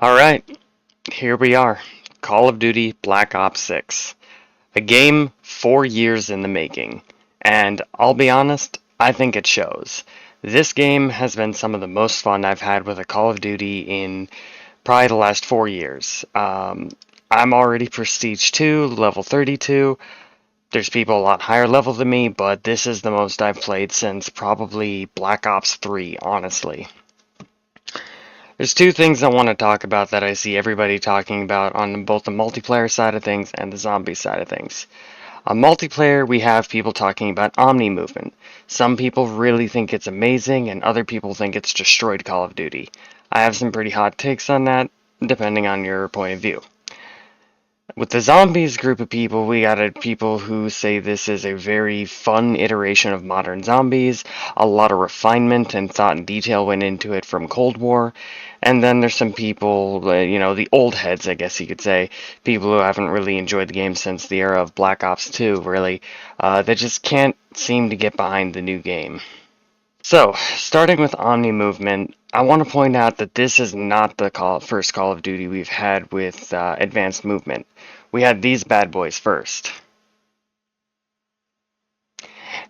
Alright, here we are. Call of Duty Black Ops 6. A game 4 years in the making. And I'll be honest, I think it shows. This game has been some of the most fun I've had with a Call of Duty in probably the last 4 years. I'm already Prestige 2, level 32. There's people a lot higher level than me, but this is the most I've played since probably Black Ops 3, honestly. There's two things I want to talk about that I see everybody talking about on both the multiplayer side of things and the zombie side of things. On multiplayer, we have people talking about Omni-movement. Some people really think it's amazing, and other people think it's destroyed Call of Duty. I have some pretty hot takes on that, depending on your point of view. With the zombies group of people, we got people who say this is a very fun iteration of modern zombies. A lot of refinement and thought and detail went into it from Cold War. And then there's some people, the old heads, I guess you could say, people who haven't really enjoyed the game since the era of Black Ops 2, really, that just can't seem to get behind the new game. So, starting with Omni-movement, I want to point out that this is not the first Call of Duty we've had with advanced movement. We had these bad boys first.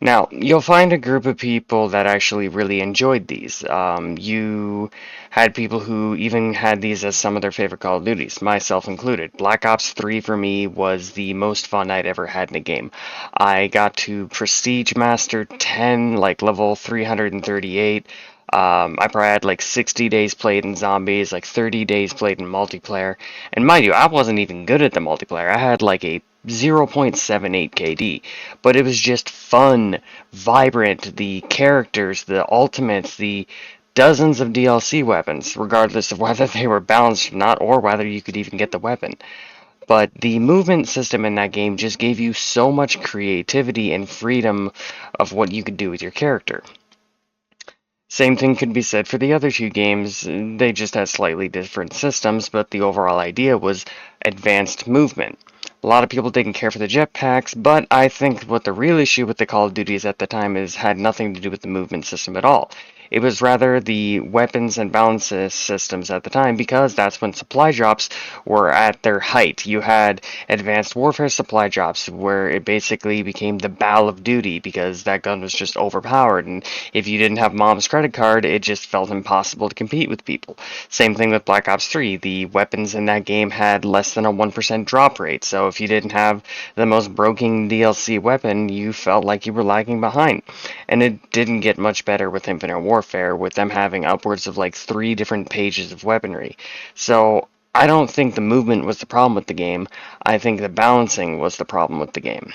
Now, you'll find a group of people that actually really enjoyed these. You had people who even had these as some of their favorite Call of Duties, myself included. Black Ops 3 for me was the most fun I'd ever had in a game. I got to Prestige Master 10, like level 338. I probably had like 60 days played in zombies, like 30 days played in multiplayer. And mind you, I wasn't even good at the multiplayer. I had like a 0.78 KD, but it was just fun, vibrant, the characters, the ultimates, the dozens of DLC weapons, regardless of whether they were balanced or not, or whether you could even get the weapon. But the movement system in that game just gave you so much creativity and freedom of what you could do with your character. Same thing could be said for the other two games. They just had slightly different systems, but the overall idea was advanced movement. A lot of people didn't care for the jetpacks, but I think what the real issue with the Call of Duties at the time is had nothing to do with the movement system at all. It was rather the weapons and balance systems at the time, because that's when supply drops were at their height. You had advanced warfare supply drops where it basically became the Ball of Duty because that gun was just overpowered, and if you didn't have mom's credit card, it just felt impossible to compete with people. Same thing with Black Ops 3. The weapons in that game had less than a 1% drop rate, so if you didn't have the most broken DLC weapon, you felt like you were lagging behind. And it didn't get much better with Infinite Warfare, with them having upwards of like 3 different pages of weaponry. So I don't think the movement was the problem with the game. I think the balancing was the problem with the game.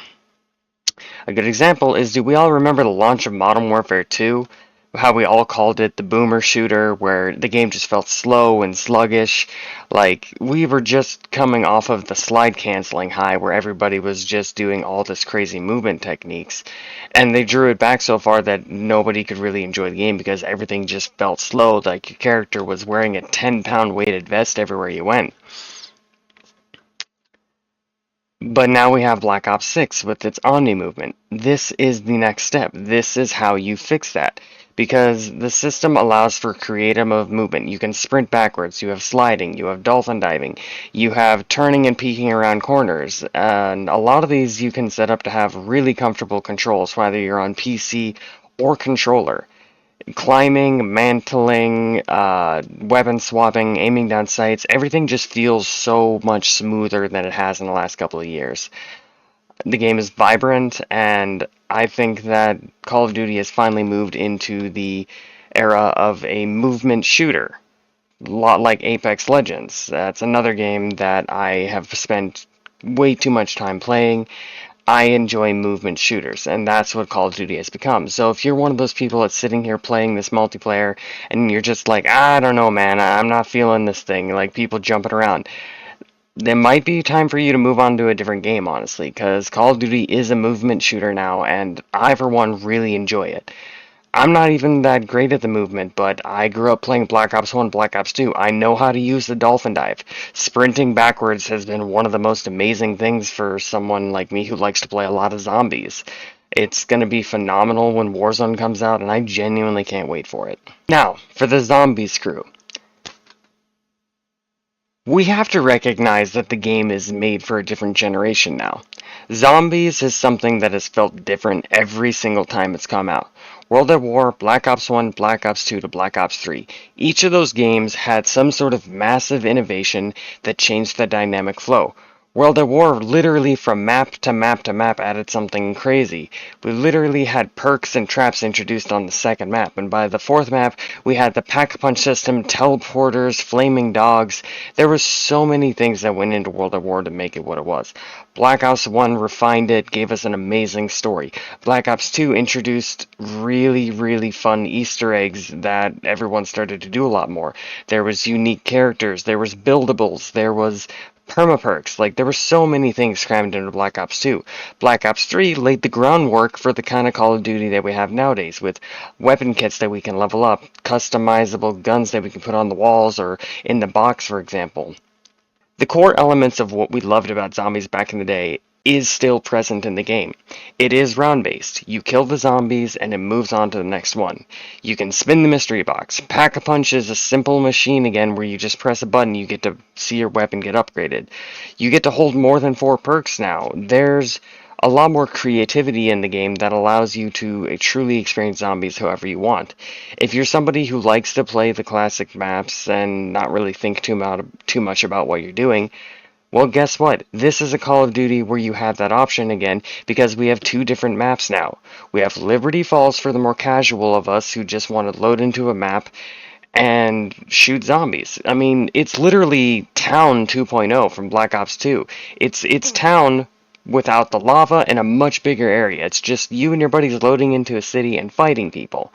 A good example is, do we all remember the launch of Modern Warfare 2? How we all called it the boomer shooter, where the game just felt slow and sluggish. Like, we were just coming off of the slide canceling high, where everybody was just doing all this crazy movement techniques. And they drew it back so far that nobody could really enjoy the game because everything just felt slow, like your character was wearing a 10-pound weighted vest everywhere you went. But now we have Black Ops 6 with its Omni movement. This is the next step. This is how you fix that. Because the system allows for creative movement. You can sprint backwards, you have sliding, you have dolphin diving, you have turning and peeking around corners, and a lot of these you can set up to have really comfortable controls, whether you're on PC or controller. Climbing, mantling, weapon swapping, aiming down sights, everything just feels so much smoother than it has in the last couple of years. The game is vibrant, and I think that Call of Duty has finally moved into the era of a movement shooter. A lot like Apex Legends. That's another game that I have spent way too much time playing. I enjoy movement shooters, and that's what Call of Duty has become. So if you're one of those people that's sitting here playing this multiplayer, and you're just like, I don't know, man, I'm not feeling this thing, like people jumping around, there might be time for you to move on to a different game, honestly, because Call of Duty is a movement shooter now, and I, for one, really enjoy it. I'm not even that great at the movement, but I grew up playing Black Ops 1, Black Ops 2. I know how to use the dolphin dive. Sprinting backwards has been one of the most amazing things for someone like me who likes to play a lot of zombies. It's going to be phenomenal when Warzone comes out, and I genuinely can't wait for it. Now, for the zombies crew. We have to recognize that the game is made for a different generation now. Zombies is something that has felt different every single time it's come out. World at War, Black Ops 1, Black Ops 2 to Black Ops 3. Each of those games had some sort of massive innovation that changed the dynamic flow. World at War literally from map to map to map added something crazy. We literally had perks and traps introduced on the second map, and by the fourth map, we had the pack-a-punch system, teleporters, flaming dogs. There were so many things that went into World at War to make it what it was. Black Ops 1 refined it, gave us an amazing story. Black Ops 2 introduced really, really fun Easter eggs that everyone started to do a lot more. There was unique characters, there was buildables, there was permaperks. Like, there were so many things crammed into Black Ops 2. Black Ops 3 laid the groundwork for the kind of Call of Duty that we have nowadays, with weapon kits that we can level up, customizable guns that we can put on the walls or in the box, for example. The core elements of what we loved about zombies back in the day is still present in the game. It is round-based. You kill the zombies and it moves on to the next one. You can spin the mystery box. Pack-a-punch is a simple machine again where you just press a button, you get to see your weapon get upgraded. You get to hold more than 4 perks now. There's a lot more creativity in the game that allows you to truly experience zombies however you want. If you're somebody who likes to play the classic maps and not really think too much about what you're doing, well, guess what? This is a Call of Duty where you have that option again because we have 2 different maps now. We have Liberty Falls for the more casual of us who just want to load into a map and shoot zombies. I mean, it's literally Town 2.0 from Black Ops 2. It's Town without the lava in a much bigger area. It's just you and your buddies loading into a city and fighting people.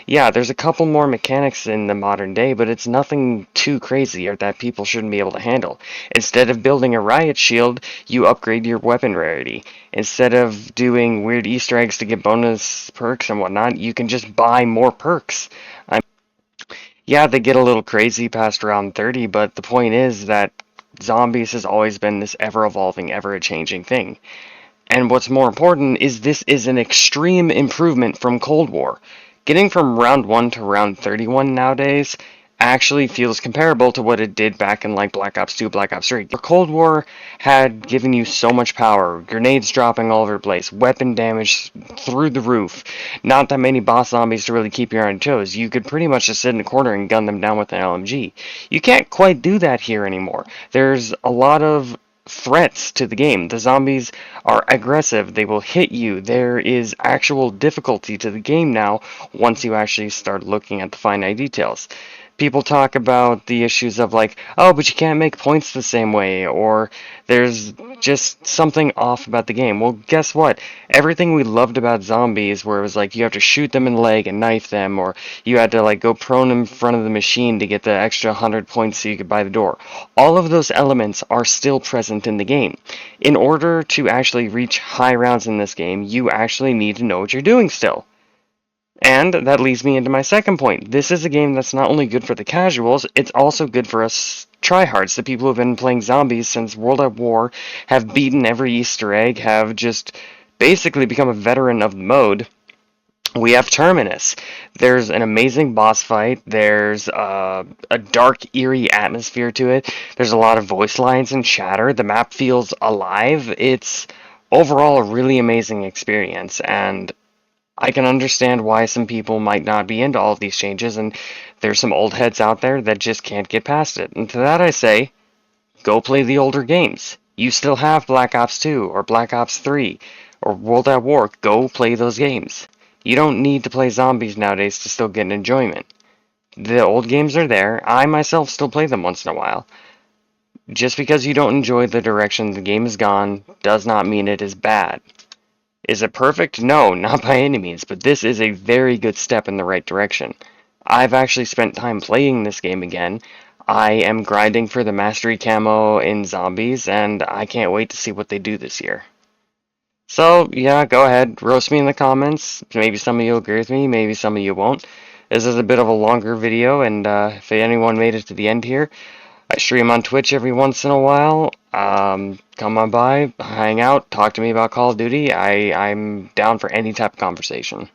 Yeah, there's a couple more mechanics in the modern day, but it's nothing too crazy or that people shouldn't be able to handle. Instead of building a riot shield, you upgrade your weapon rarity. Instead of doing weird Easter eggs to get bonus perks and whatnot, you can just buy more perks. Yeah, they get a little crazy past around 30, but the point is that zombies has always been this ever-evolving, ever-changing thing. And what's more important is this is an extreme improvement from Cold War. Getting from round 1 to round 31 nowadays actually feels comparable to what it did back in like Black Ops 2, Black Ops 3. Cold War had given you so much power, grenades dropping all over the place, weapon damage through the roof, not that many boss zombies to really keep you on your toes. You could pretty much just sit in a corner and gun them down with an LMG. You can't quite do that here anymore. There's a lot of threats to the game. The zombies are aggressive, they will hit you. There is actual difficulty to the game now once you actually start looking at the finite details. People talk about the issues of like, oh, but you can't make points the same way, or there's just something off about the game. Well, guess what? Everything we loved about zombies, where it was like you have to shoot them in the leg and knife them, or you had to like go prone in front of the machine to get the extra 100 points so you could buy the door. All of those elements are still present in the game. In order to actually reach high rounds in this game, you actually need to know what you're doing still. And that leads me into my second point. This is a game that's not only good for the casuals, it's also good for us tryhards, the people who have been playing zombies since World at War, have beaten every Easter egg, have just basically become a veteran of the mode. We have Terminus. There's an amazing boss fight. There's a dark, eerie atmosphere to it. There's a lot of voice lines and chatter. The map feels alive. It's overall a really amazing experience, and I can understand why some people might not be into all of these changes, and there's some old heads out there that just can't get past it. And to that I say, go play the older games. You still have Black Ops 2, or Black Ops 3, or World at War. Go play those games. You don't need to play zombies nowadays to still get an enjoyment. The old games are there. I myself still play them once in a while. Just because you don't enjoy the direction the game has gone does not mean it is bad. Is it perfect? No, not by any means, but this is a very good step in the right direction. I've actually spent time playing this game again. I am grinding for the Mastery Camo in Zombies, and I can't wait to see what they do this year. So, yeah, go ahead, roast me in the comments. Maybe some of you will agree with me, maybe some of you won't. This is a bit of a longer video, and if anyone made it to the end here, I stream on Twitch every once in a while. Come on by, hang out, talk to me about Call of Duty. I'm down for any type of conversation.